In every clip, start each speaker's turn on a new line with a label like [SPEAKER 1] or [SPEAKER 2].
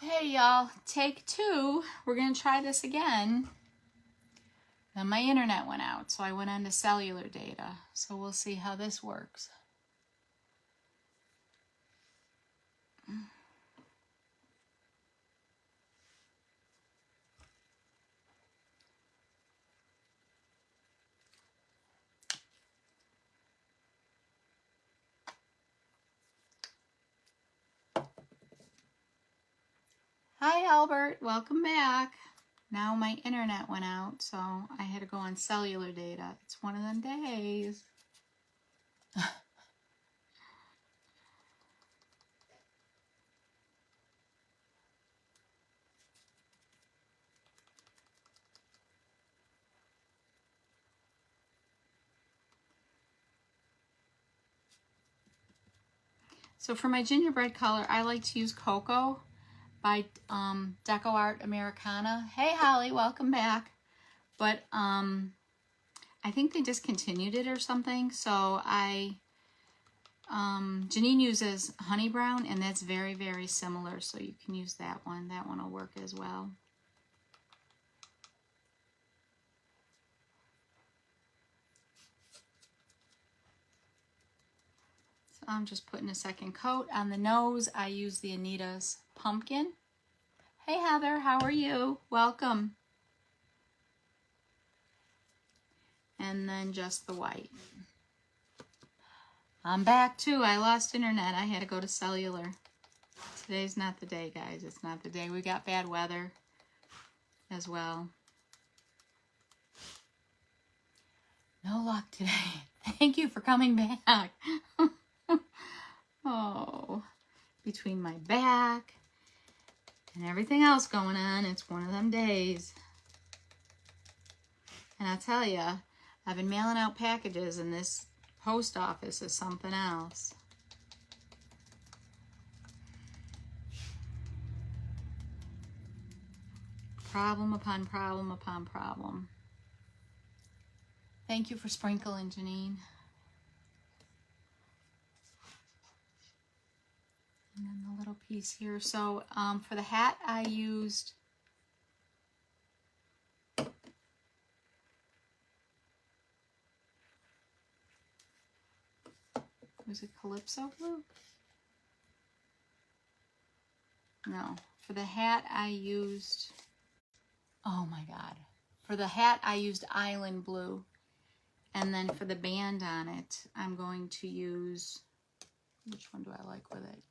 [SPEAKER 1] Okay, y'all, take two. We're going to try this again. Then my internet went out, so I went on to cellular data. So we'll see how this works. Hi, Albert. Welcome back. Now my internet went out, so I had to go on cellular data. It's one of them days. So for my gingerbread color, I like to use Cocoa by Deco Art Americana. Hey, Holly, welcome back. But I think they discontinued it or something, so Janine uses Honey Brown, and that's very, very similar, so you can use that one. That one will work as well. So I'm just putting a second coat. On the nose, I use the Anita's Pumpkin. Hey, Heather, how are you? Welcome. And then just the white. I'm back too. I lost internet. I had to go to cellular. Today's not the day, guys. It's not the day. We got bad weather as well. No luck today. Thank you for coming back. Oh, between my back and everything else going on, it's one of them days. And I tell you, I've been mailing out packages, and this post office is something else. Problem upon problem upon problem. Thank you for sprinkling, Janine. And then the little piece here. So for the hat, I used was it Calypso blue? No. For the hat, I used, oh my God. For the hat, I used Island Blue. And then for the band on it, I'm going to use, which one do I like with it?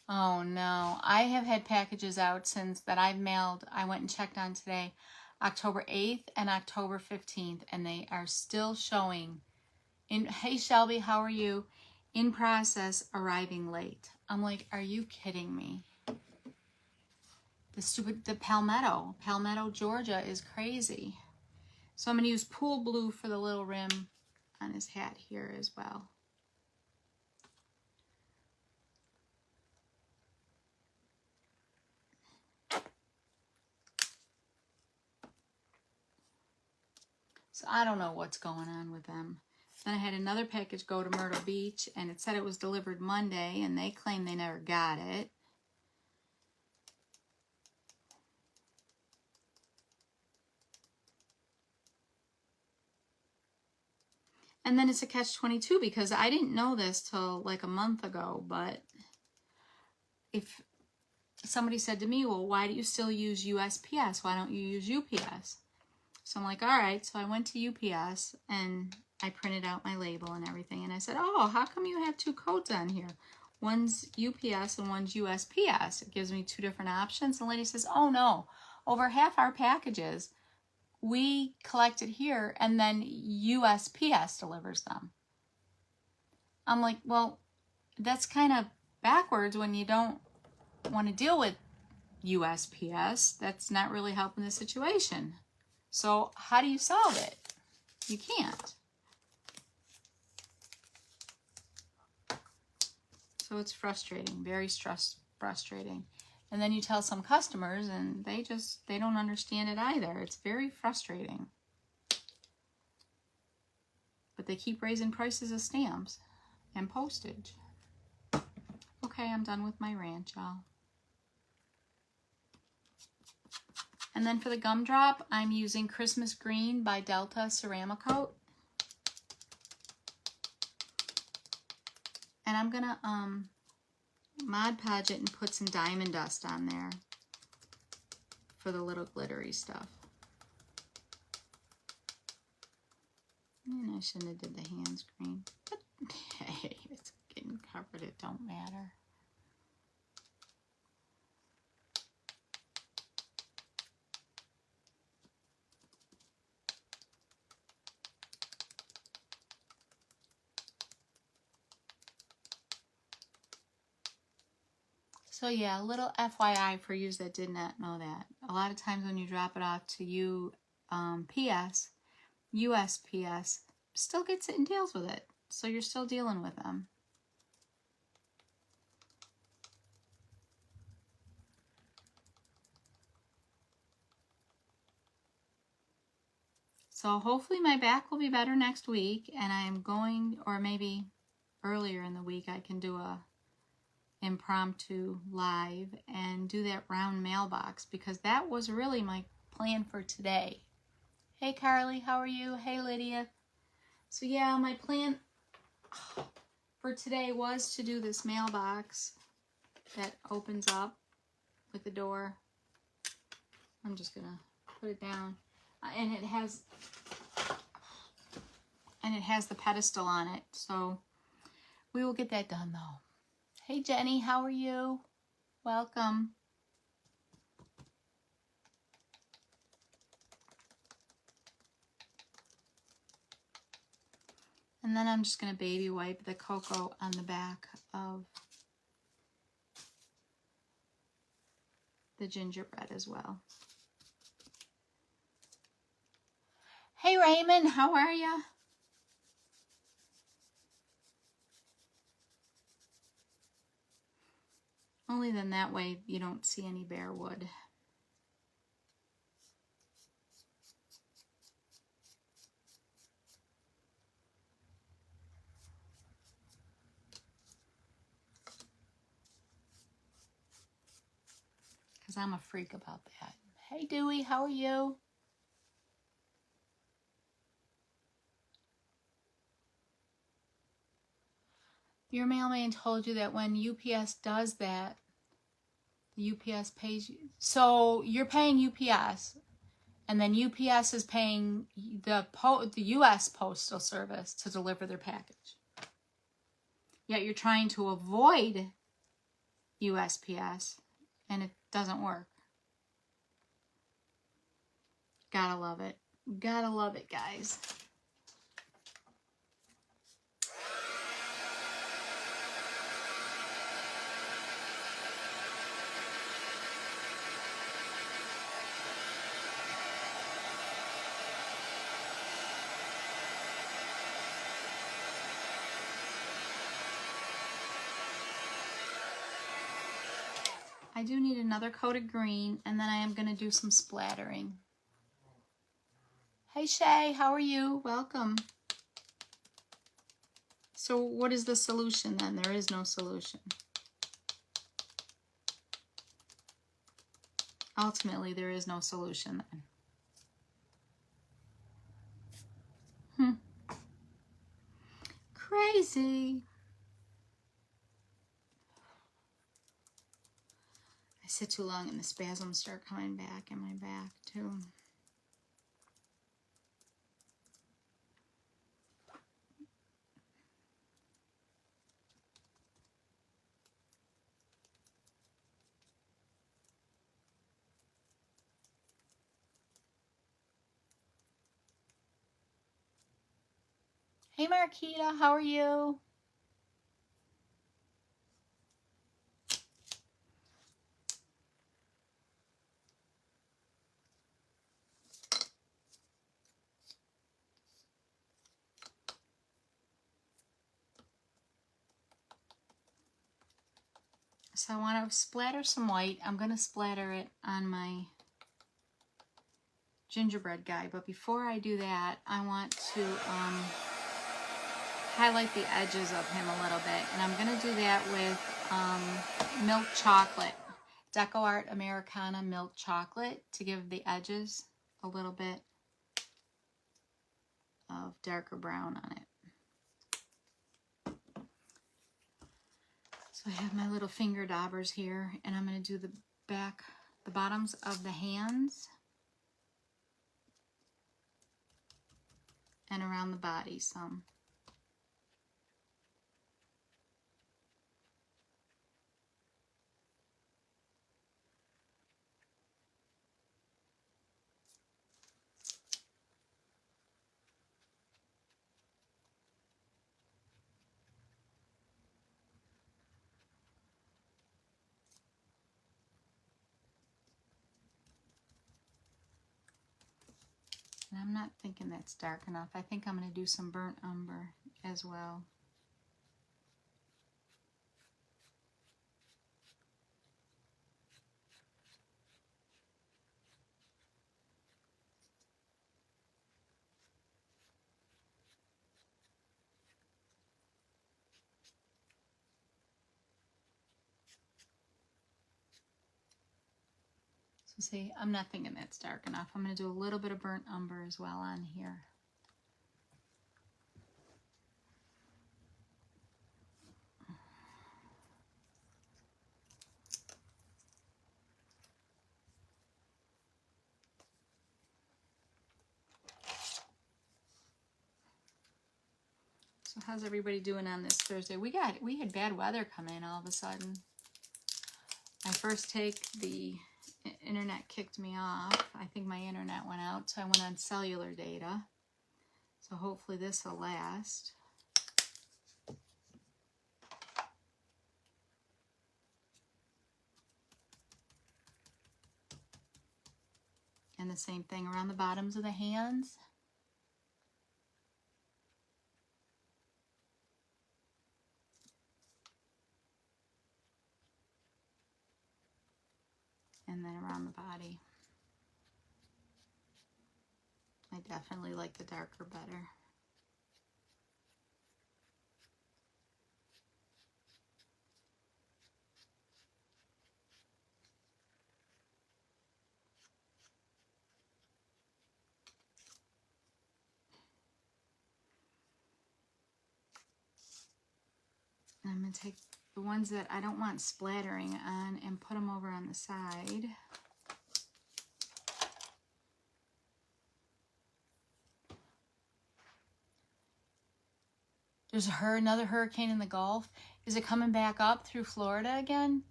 [SPEAKER 1] Oh no, I have had packages out since that I've mailed, I went and checked on today, October 8th and October 15th, and they are still showing hey Shelby, how are you? In process, arriving late. I'm like, are you kidding me? The Palmetto, Georgia is crazy. So I'm going to use Pool Blue for the little rim on his hat here as well. So I don't know what's going on with them. Then I had another package go to Myrtle Beach, and it said it was delivered Monday, and they claim they never got it. And then it's a catch-22 because I didn't know this till like a month ago, but if somebody said to me, well, why do you still use USPS? Why don't you use UPS? So I'm like, all right. So I went to UPS and I printed out my label and everything. And I said, oh, how come you have two codes on here? One's UPS and one's USPS. It gives me two different options. And the lady says, oh no, over half our packages, we collect it here and then USPS delivers them. I'm like, well, that's kind of backwards when you don't want to deal with USPS. That's not really helping the situation. So how do you solve it? You can't. So it's frustrating, very frustrating. And then you tell some customers and they don't understand it either. It's very frustrating. But they keep raising prices of stamps and postage. Okay. Okay, I'm done with my ranch, y'all. And then for the gumdrop, I'm using Christmas Green by Delta Ceramicoat. And I'm gonna Mod Podge it and put some diamond dust on there for the little glittery stuff. And I shouldn't have did the hands green, but hey, it's getting covered, it don't matter. So yeah, a little FYI for you that did not know that. A lot of times when you drop it off to USPS still gets it and deals with it. So you're still dealing with them. So hopefully my back will be better next week, and I'm going, or maybe earlier in the week, I can do a impromptu live and do that round mailbox, because that was really my plan for today. Hey Carly, how are you? Hey Lydia. So yeah, my plan for today was to do this mailbox that opens up with the door. I'm just gonna put it down, and it has the pedestal on it, so we will get that done though. Hey Jenny, how are you? Welcome. And then I'm just going to baby wipe the cocoa on the back of the gingerbread as well. Hey Raymond, how are you? Only then that way you don't see any bare wood. Because I'm a freak about that. Hey Dewey, how are you? Your mailman told you that when UPS does that, the UPS pays you. So you're paying UPS, and then UPS is paying the U.S. Postal Service to deliver their package. Yet you're trying to avoid USPS, and it doesn't work. Gotta love it. Gotta love it, guys. I do need another coat of green, and then I am going to do some splattering. Hey Shay, how are you? Welcome. So what is the solution then? There is no solution. Ultimately, there is no solution then. Crazy. I sit too long and the spasms start coming back in my back too. Hey Marquita, how are you? So I want to splatter some white. I'm going to splatter it on my gingerbread guy. But before I do that, I want to highlight the edges of him a little bit. And I'm going to do that with milk chocolate. Deco Art Americana milk chocolate to give the edges a little bit of darker brown on it. So I have my little finger daubers here, and I'm going to do the bottoms of the hands and around the body some. And I'm not thinking that's dark enough. I think I'm going to do some burnt umber as well. So see, I'm not thinking that's dark enough. I'm going to do a little bit of burnt umber as well on here. So how's everybody doing on this Thursday? We had bad weather come in all of a sudden. My first take, the internet kicked me off. I think my internet went out, so I went on cellular data. So hopefully this will last. And the same thing around the bottoms of the hands. And then around the body. I definitely like the darker better. And I'm going to take the ones that I don't want splattering on and put them over on the side. There's another hurricane in the Gulf. Is it coming back up through Florida again?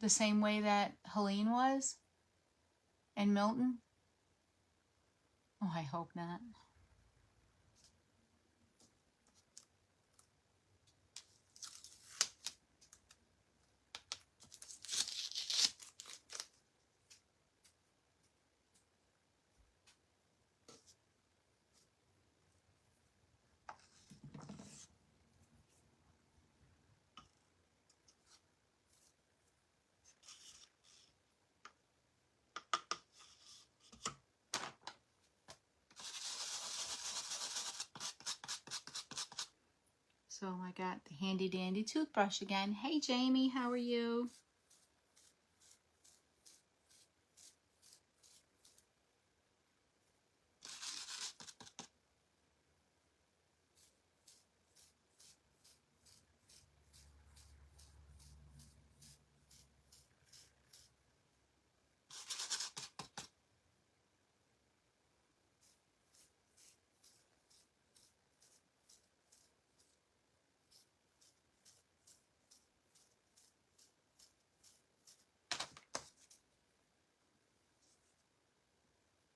[SPEAKER 1] The same way that Helene was? And Milton? Oh, I hope not. So I got the handy dandy toothbrush again. Hey Jamie, how are you?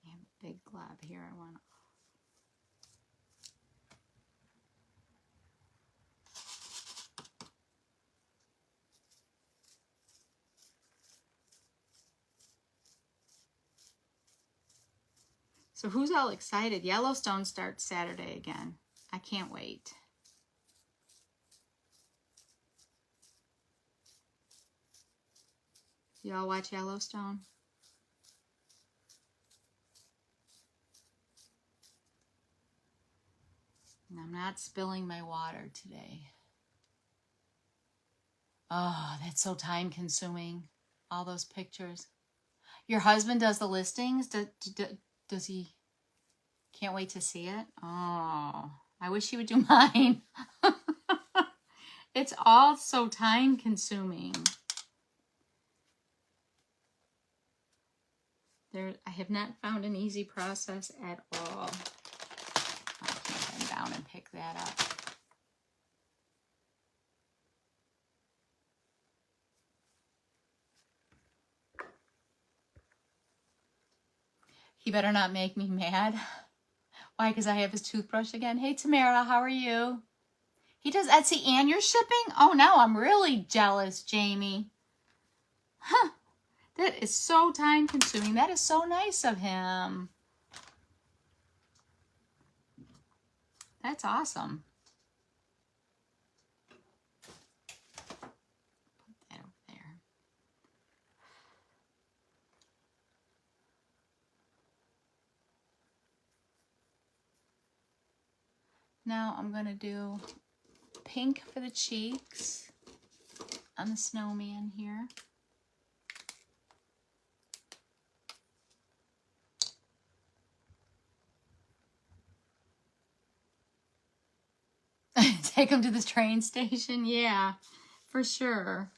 [SPEAKER 1] I have a big glob here I want to. So who's all excited? Yellowstone starts Saturday again. I can't wait. Y'all watch Yellowstone? And I'm not spilling my water today. Oh, that's so time consuming. All those pictures. Your husband does the listings? Does he? Can't wait to see it. Oh, I wish he would do mine. It's all so time consuming. I have not found an easy process at all. I can't bend down and pick that up. He better not make me mad. Why? Because I have his toothbrush again. Hey, Tamara, how are you? He does Etsy and you're shipping? Oh, now I'm really jealous, Jamie. Huh. That is so time consuming. That is so nice of him. That's awesome. Put that over there. Now I'm going to do pink for the cheeks on the snowman here. Take him to the train station? Yeah, for sure.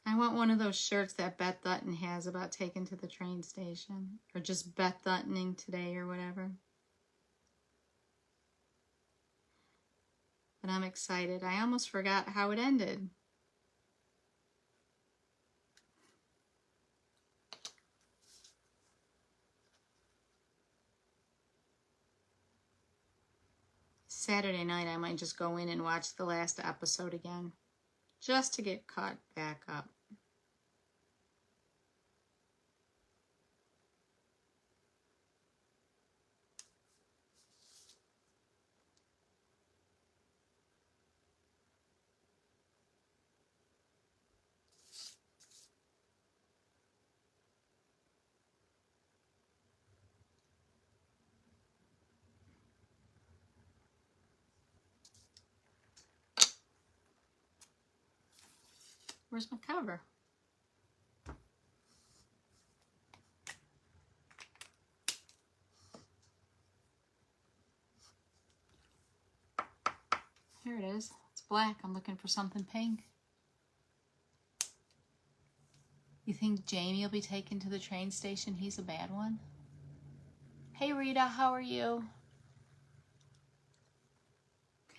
[SPEAKER 1] I want one of those shirts that Beth Dutton has about taking to the train station. Or just Beth Duttoning today or whatever. But I'm excited. I almost forgot how it ended. Saturday night I might just go in and watch the last episode again. Just to get caught back up. Where's my cover? Here it is. It's black. I'm looking for something pink. You think Jamie will be taken to the train station? He's a bad one. Hey Rita, how are you?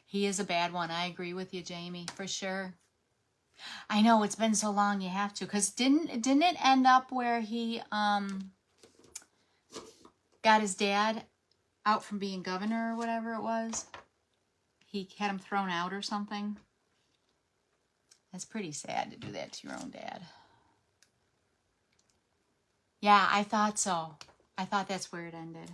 [SPEAKER 1] He is a bad one. I agree with you, Jamie, for sure. I know, it's been so long you have to. Because didn't it end up where he got his dad out from being governor or whatever it was? He had him thrown out or something? That's pretty sad to do that to your own dad. Yeah, I thought so. I thought that's where it ended.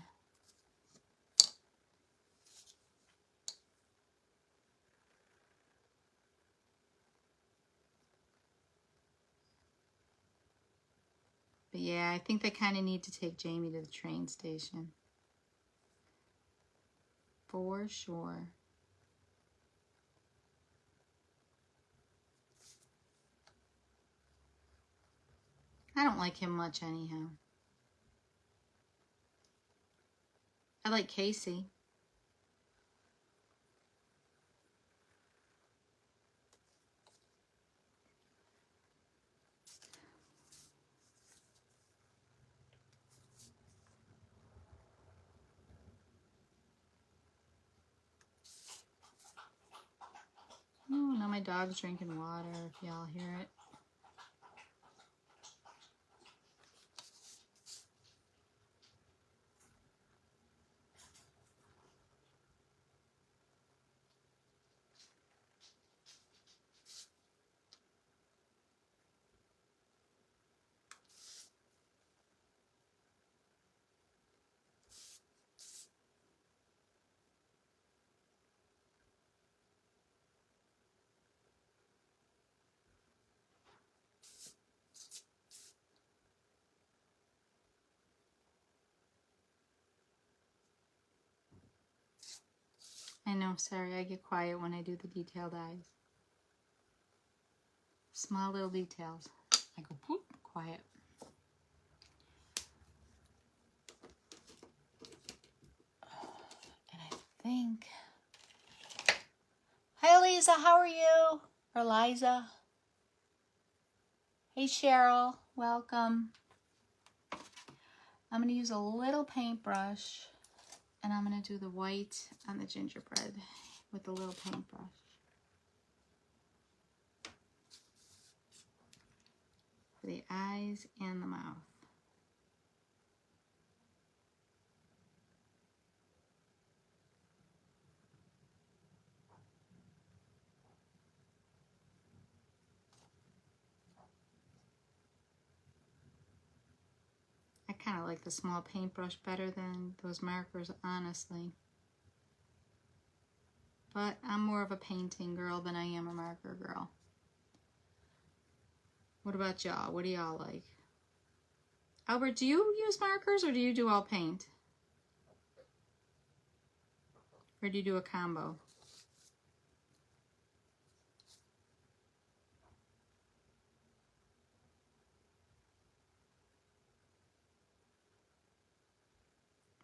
[SPEAKER 1] But yeah, I think they kind of need to take Jamie to the train station. For sure. I don't like him much anyhow. I like Casey. Oh, now my dog's drinking water, if y'all hear it. I know, sorry, I get quiet when I do the detailed eyes. Small little details. I go poop, quiet. And I think... Hi, Lisa, how are you? Or Liza. Hey, Cheryl, welcome. I'm going to use a little paintbrush, and I'm going to do the white on the gingerbread with the little paintbrush. For the eyes and the mouth. I kind of like the small paintbrush better than those markers, honestly. But I'm more of a painting girl than I am a marker girl. What about y'all? What do y'all like? Albert, do you use markers or do you do all paint? Or do you do a combo?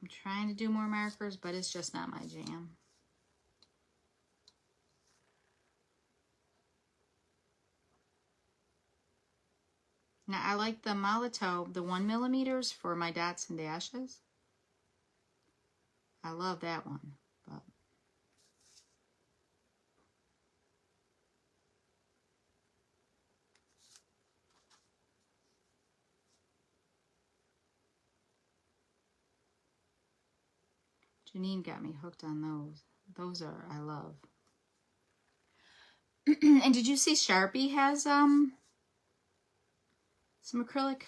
[SPEAKER 1] I'm trying to do more markers, but it's just not my jam. Now, I like the Molotow, the 1mm for my dots and dashes. I love that one. But Janine got me hooked on those. Those are, I love. And did you see Sharpie has some acrylic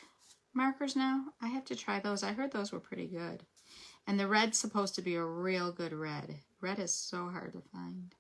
[SPEAKER 1] markers now? I have to try those. I heard those were pretty good. And the red's supposed to be a real good red. Red is so hard to find.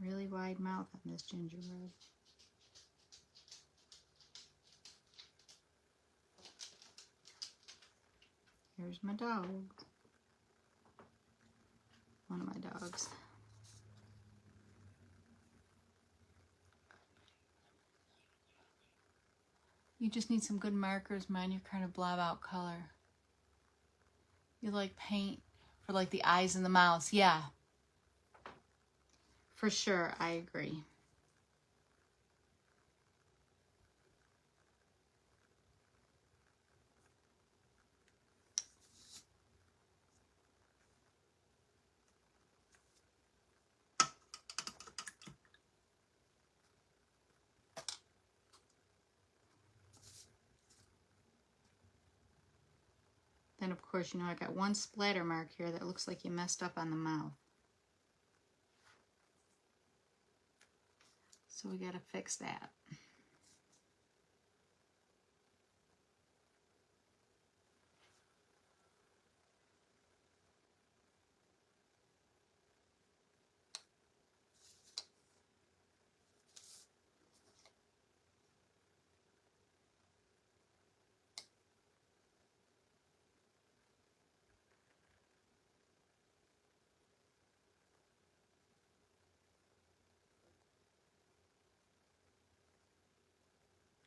[SPEAKER 1] Really wide mouth on this gingerbread. Here's my dog. One of my dogs. You just need some good markers. Mine, you're kind of blob out color. You like paint for like the eyes and the mouth. Yeah. For sure, I agree. Then, of course, you know, I got one splatter mark here that looks like you messed up on the mouth. So we got to fix that.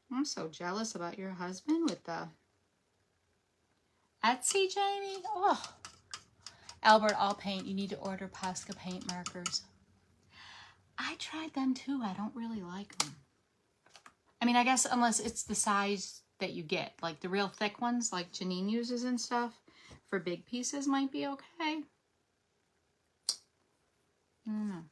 [SPEAKER 1] I'm so jealous about your husband with the Etsy, Jamie. Oh, Albert, all paint. You need to order Posca paint markers. I tried them too. I don't really like them. I mean, I guess unless it's the size that you get. Like the real thick ones, like Janine uses and stuff, for big pieces might be okay. I don't know.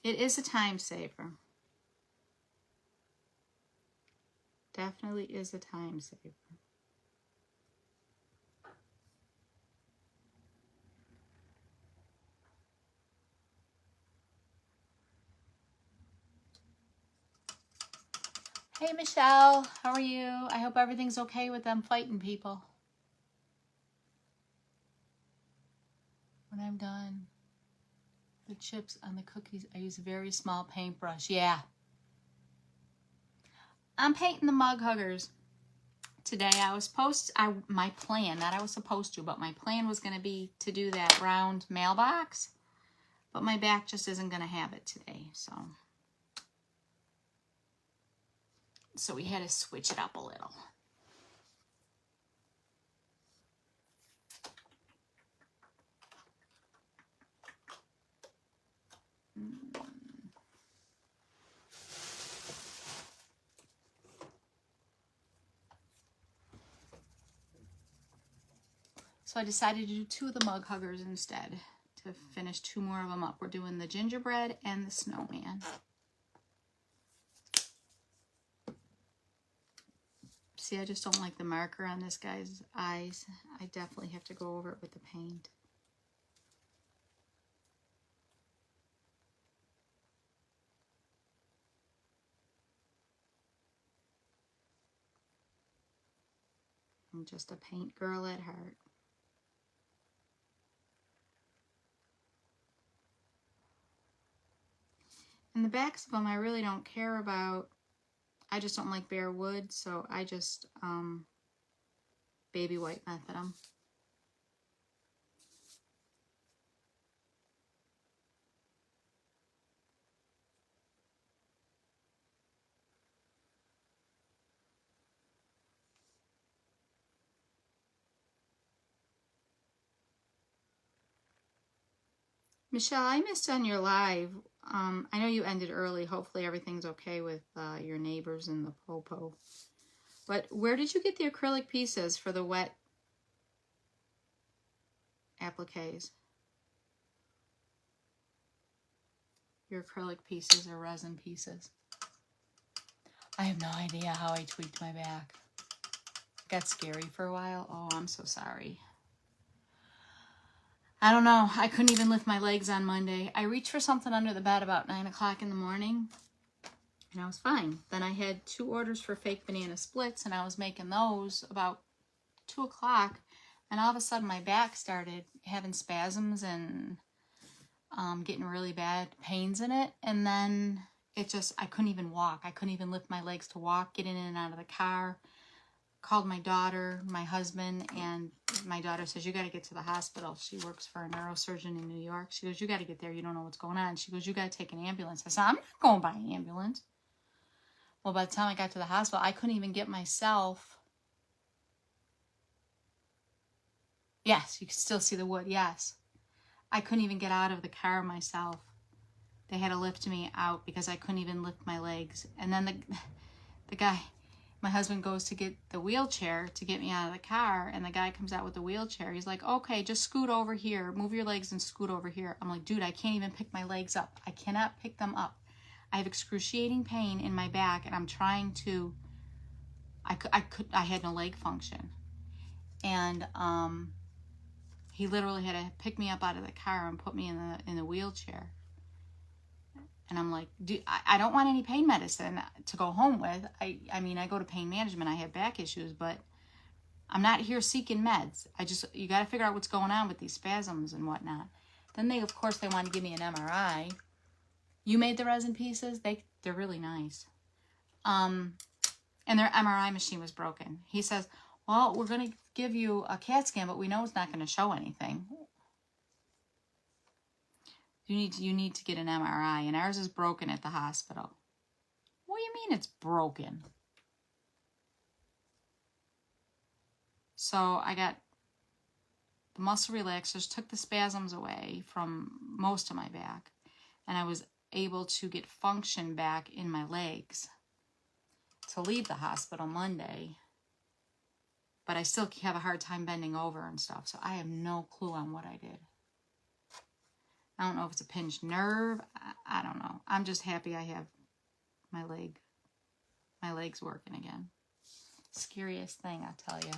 [SPEAKER 1] It is a time saver. Definitely is a time saver. Hey Michelle, how are you? I hope everything's okay with them fighting people. When I'm done, the chips on the cookies, I use a very small paintbrush. Yeah. I'm painting the mug huggers today. My plan, not I was supposed to, but my plan was going to be to do that round mailbox, but my back just isn't going to have it today, so we had to switch it up a little. So I decided to do 2 of the mug huggers instead to finish 2 more of them up. We're doing the gingerbread and the snowman. See, I just don't like the marker on this guy's eyes. I definitely have to go over it with the paint. I'm just a paint girl at heart. And the backs of them I really don't care about. I just don't like bare wood, so I just baby white method them. Michelle, I missed on your live. I know you ended early. Hopefully everything's okay with your neighbors and the popo. But where did you get the acrylic pieces for the wet appliques? Your acrylic pieces or resin pieces? I have no idea how I tweaked my back. It got scary for a while. Oh, I'm so sorry. I don't know. I couldn't even lift my legs on Monday. I reached for something under the bed about 9 o'clock in the morning, and I was fine. Then I had 2 orders for fake banana splits, and I was making those about 2 o'clock, and all of a sudden my back started having spasms and getting really bad pains in it, and then I couldn't even walk. I couldn't even lift my legs to walk, get in and out of the car. Called my daughter, my husband, and my daughter says, you got to get to the hospital. She works for a neurosurgeon in New York. She goes, you got to get there. You don't know what's going on. She goes, you got to take an ambulance. I said, I'm not going by an ambulance. Well, by the time I got to the hospital, I couldn't even get myself. Yes, you can still see the wood. Yes. I couldn't even get out of the car myself. They had to lift me out because I couldn't even lift my legs. And then the guy, my husband goes to get the wheelchair to get me out of the car, and the guy comes out with the wheelchair. He's like, okay, just scoot over here. Move your legs and scoot over here. I'm like, dude, I can't even pick my legs up. I cannot pick them up. I have excruciating pain in my back, and I'm trying to, I had no leg function. And he literally had to pick me up out of the car and put me in the wheelchair. And I'm like, dude, I don't want any pain medicine to go home with. I mean, I go to pain management. I have back issues, but I'm not here seeking meds. You got to figure out what's going on with these spasms and whatnot. Then of course, they want to give me an MRI. You made the resin pieces. They're really nice. And their MRI machine was broken. He says, well, we're going to give you a CAT scan, but we know it's not going to show anything. You need to get an MRI, and ours is broken at the hospital. What do you mean it's broken? So I got the muscle relaxers, took the spasms away from most of my back, and I was able to get function back in my legs to leave the hospital Monday. But I still have a hard time bending over and stuff, so I have no clue on what I did. I don't know if it's a pinched nerve. I don't know. I'm just happy I have my legs working again. Scariest thing, I tell you.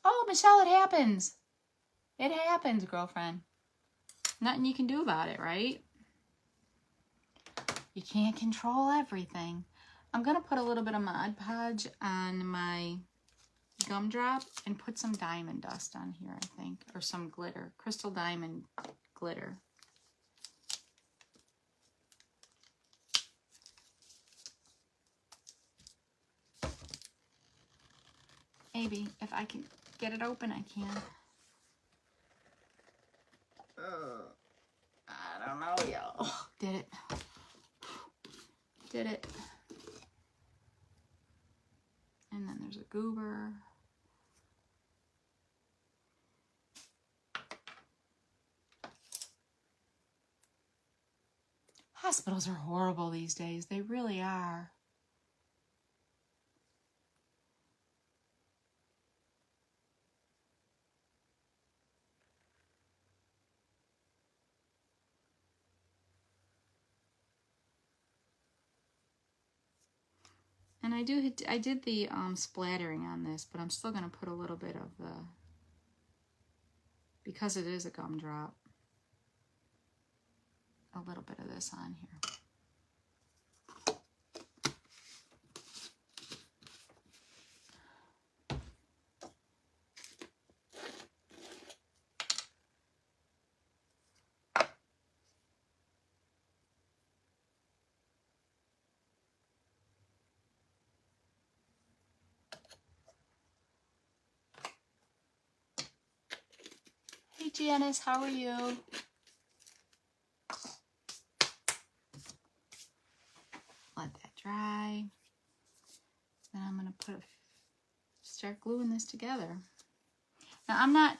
[SPEAKER 1] Oh, Michelle, it happens. It happens, girlfriend. Nothing you can do about it, right? You can't control everything. I'm going to put a little bit of Mod Podge on my gumdrop and put some diamond dust on here, I think. Or some glitter. Crystal diamond glitter. Maybe. If I can get it open, I can. I don't know, y'all. Oh, did it. Did it. And then there's a goober. Hospitals are horrible these days. They really are. And I did the splattering on this, but I'm still going to put a little bit of the, because it is a gumdrop, a little bit of this on here. Hey Janice, how are you? Let that dry. Then I'm going to start gluing this together. Now I'm not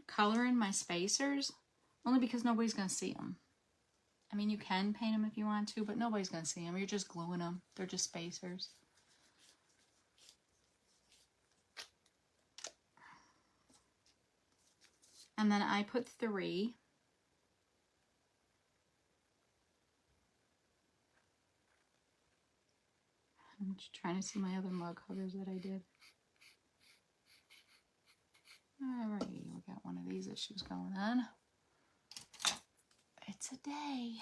[SPEAKER 1] coloring my spacers, only because nobody's going to see them. I mean, you can paint them if you want to, but nobody's going to see them. You're just gluing them. They're just spacers. And then I put 3. I'm just trying to see my other mug covers that I did. Alrighty, we got one of these issues going on. It's a day.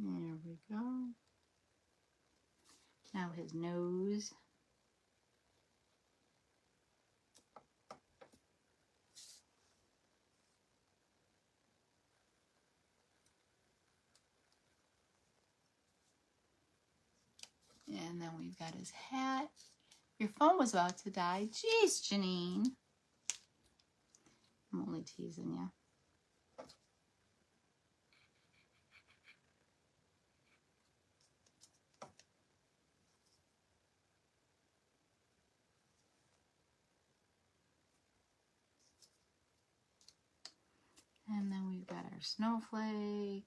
[SPEAKER 1] There we go. Now his nose. And then we've got his hat. Your phone was about to die. Jeez, Janine. I'm only teasing you. And then we've got our snowflake.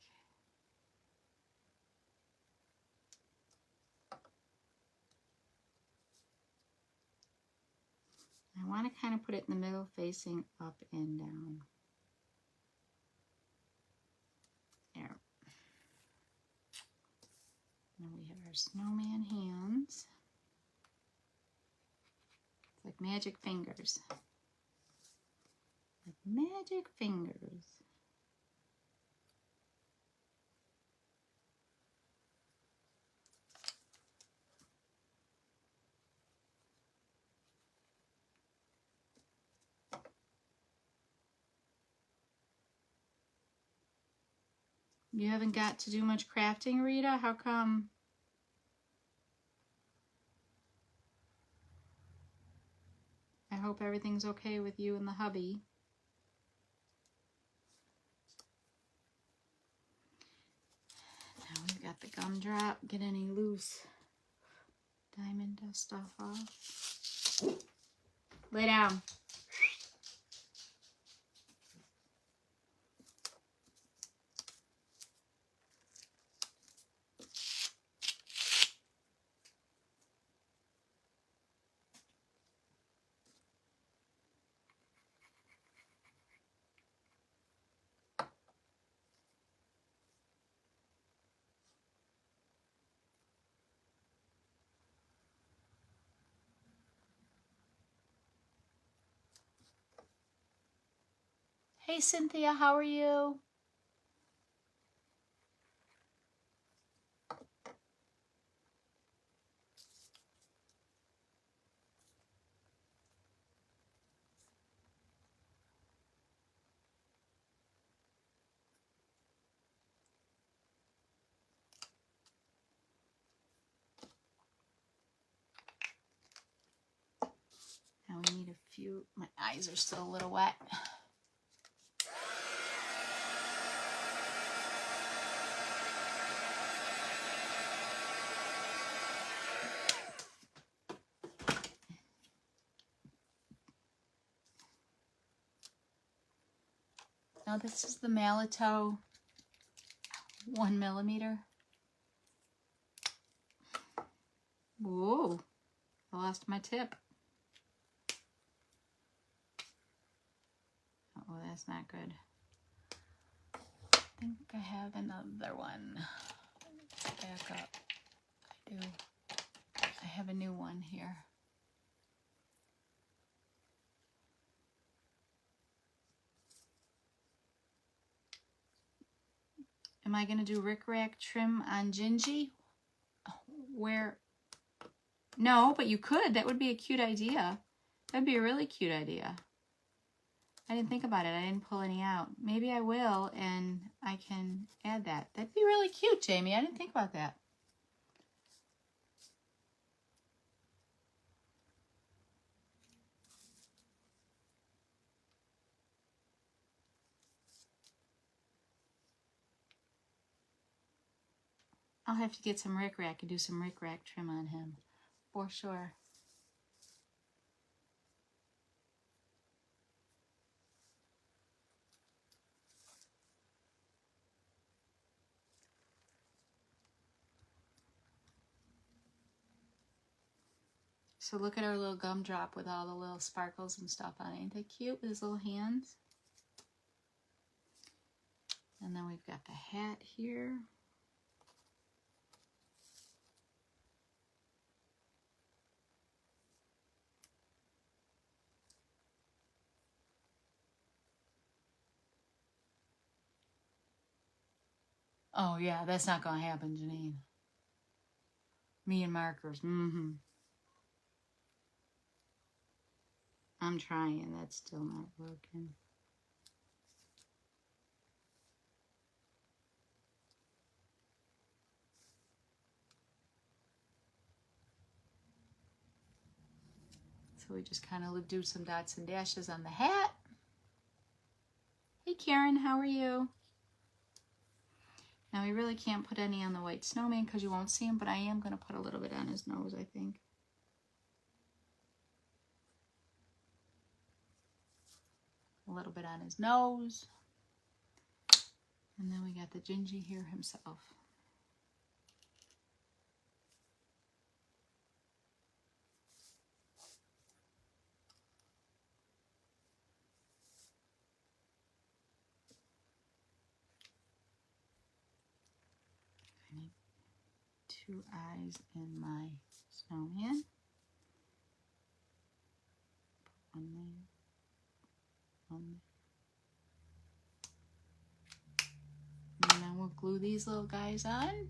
[SPEAKER 1] I want to kind of put it in the middle, facing up and down. There. Now we have our snowman hands. It's like magic fingers. Like magic fingers. You haven't got to do much crafting, Rita? How come? I hope everything's okay with you and the hubby. Now we've got the gumdrop. Get any loose diamond dust stuff off. Lay down. Hey Cynthia, how are you? Now we need a few, my eyes are still a little wet. Now this is the Malito 1mm. Whoa, I lost my tip. Oh, that's not good. I think I have another one. Back up. I do. I have a new one here. Am I going to do rickrack trim on Gingy? Where? No, but you could. That would be a cute idea. That'd be a really cute idea. I didn't think about it. I didn't pull any out. Maybe I will, and I can add that. That'd be really cute, Jamie. I didn't think about that. I'll have to get some rickrack and do some rickrack trim on him, for sure. So look at our little gumdrop with all the little sparkles and stuff on it. Ain't they cute with his little hands? And then we've got the hat here. Oh yeah, that's not gonna happen, Janine. Me and markers. I'm trying. That's still not working. So we just kind of do some dots and dashes on the hat. Hey Karen, how are you? Now we really can't put any on the white snowman because you won't see him, but I am going to put a little bit on his nose, I think. A little bit on his nose. And then we got the Gingy here himself. I need 2 eyes in my snowman. One there, one there. And then we'll glue these little guys on.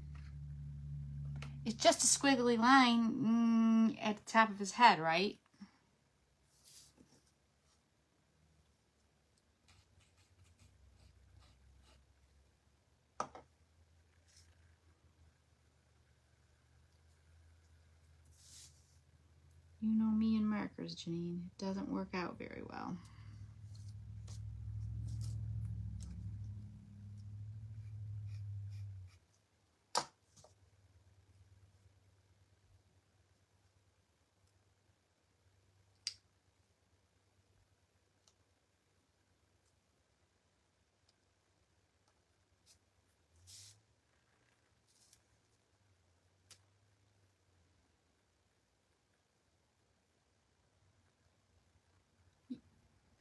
[SPEAKER 1] It's just a squiggly line at the top of his head, right? You know me and markers, Janine. It doesn't work out very well.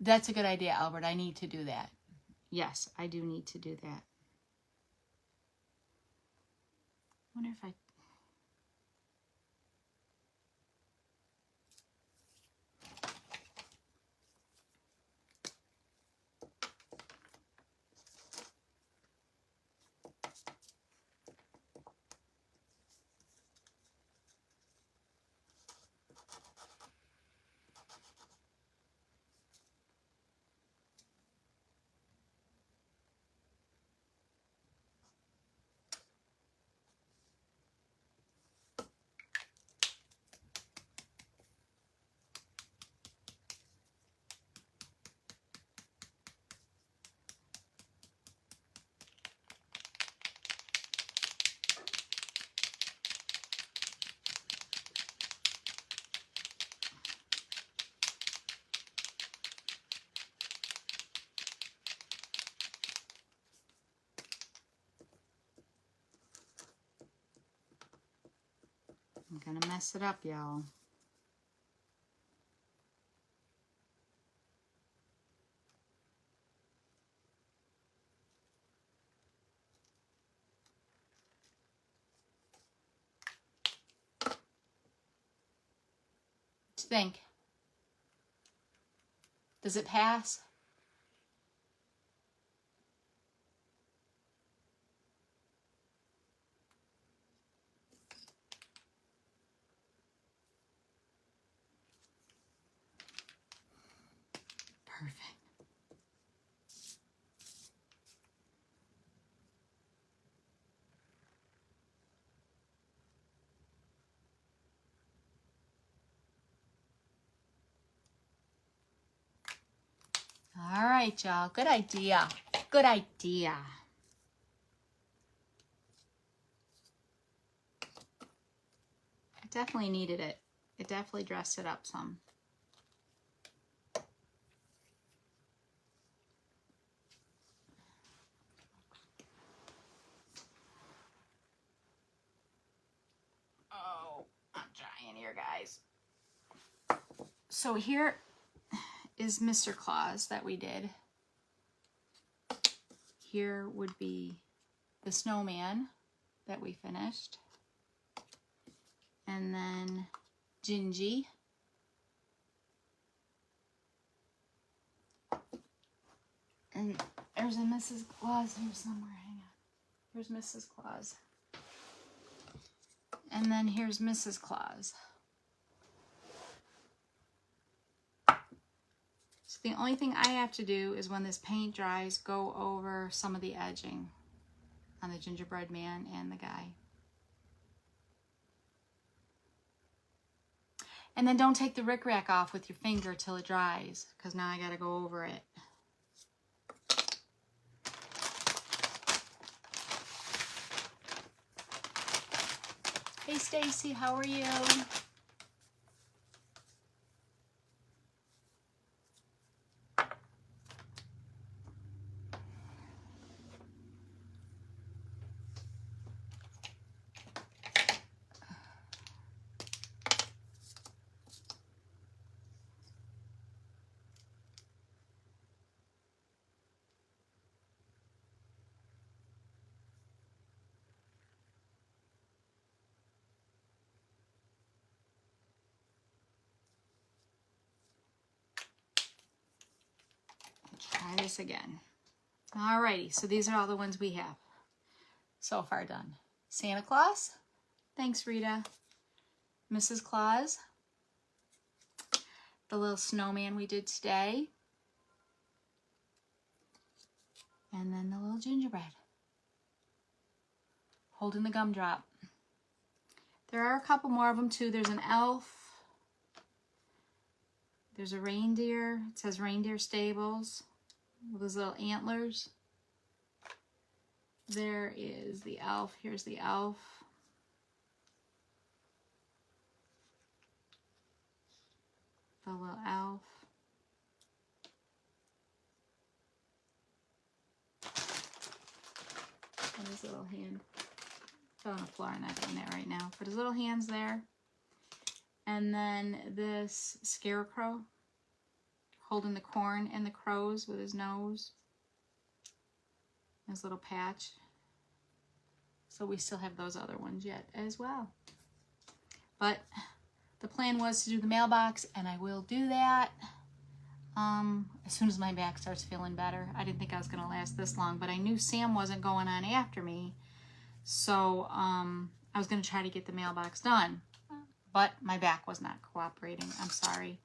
[SPEAKER 1] That's a good idea, Albert. I need to do that. Yes, I do need to do that. I wonder if I... I'm gonna mess it up, y'all. What do you think? Does it pass? Perfect. All right, y'all. Good idea. Good idea. I definitely needed it. It definitely dressed it up some. Oh, I'm trying here, guys. So here is Mr. Claus that we did. Here would be the snowman that we finished. And then Gingy. And there's a Mrs. Claus here somewhere. Hang on. Here's Mrs. Claus. And then here's Mrs. Claus. So the only thing I have to do is when this paint dries, go over some of the edging on the gingerbread man and the guy. And then don't take the rickrack off with your finger till it dries, because now I gotta go over it. Hey, Stacy, how are you? Let's try this again. Alrighty, so these are all the ones we have so far done. Santa Claus. Thanks, Rita. Mrs. Claus. The little snowman we did today. And then the little gingerbread. Holding the gumdrop. There are a couple more of them too. There's an elf. There's a reindeer. It says reindeer stables with those little antlers. There is the elf. Here's the elf. The little elf. And his little hand. Fell on the floor. I'm not doing that right now. But his little hand's there. And then this scarecrow holding the corn and the crows with his nose. His little patch. So we still have those other ones yet as well. But the plan was to do the mailbox, and I will do that as soon as my back starts feeling better. I didn't think I was going to last this long, but I knew Sam wasn't going on after me. So I was going to try to get the mailbox done. But my back was not cooperating. I'm sorry.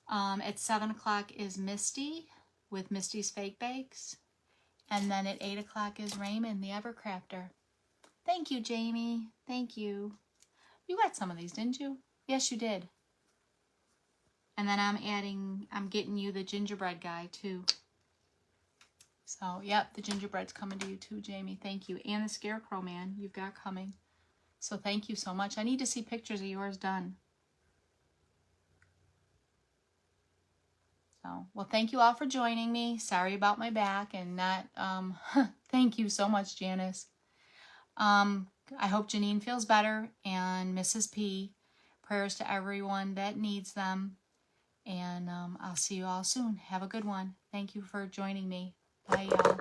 [SPEAKER 1] At 7 o'clock is Misty with Misty's Fake Bakes. And then at 8 o'clock is Raymond, the Evercrafter. Thank you, Jamie. Thank you. You got some of these, didn't you? Yes, you did. And then I'm getting you the gingerbread guy, too. So, yep, the gingerbread's coming to you, too, Jamie. Thank you. And the Scarecrow Man you've got coming. So thank you so much. I need to see pictures of yours done. So, well, thank you all for joining me. Sorry about my back and not, thank you so much, Janice. I hope Janine feels better, and Mrs. P. Prayers to everyone that needs them. And I'll see you all soon. Have a good one. Thank you for joining me. Bye, y'all.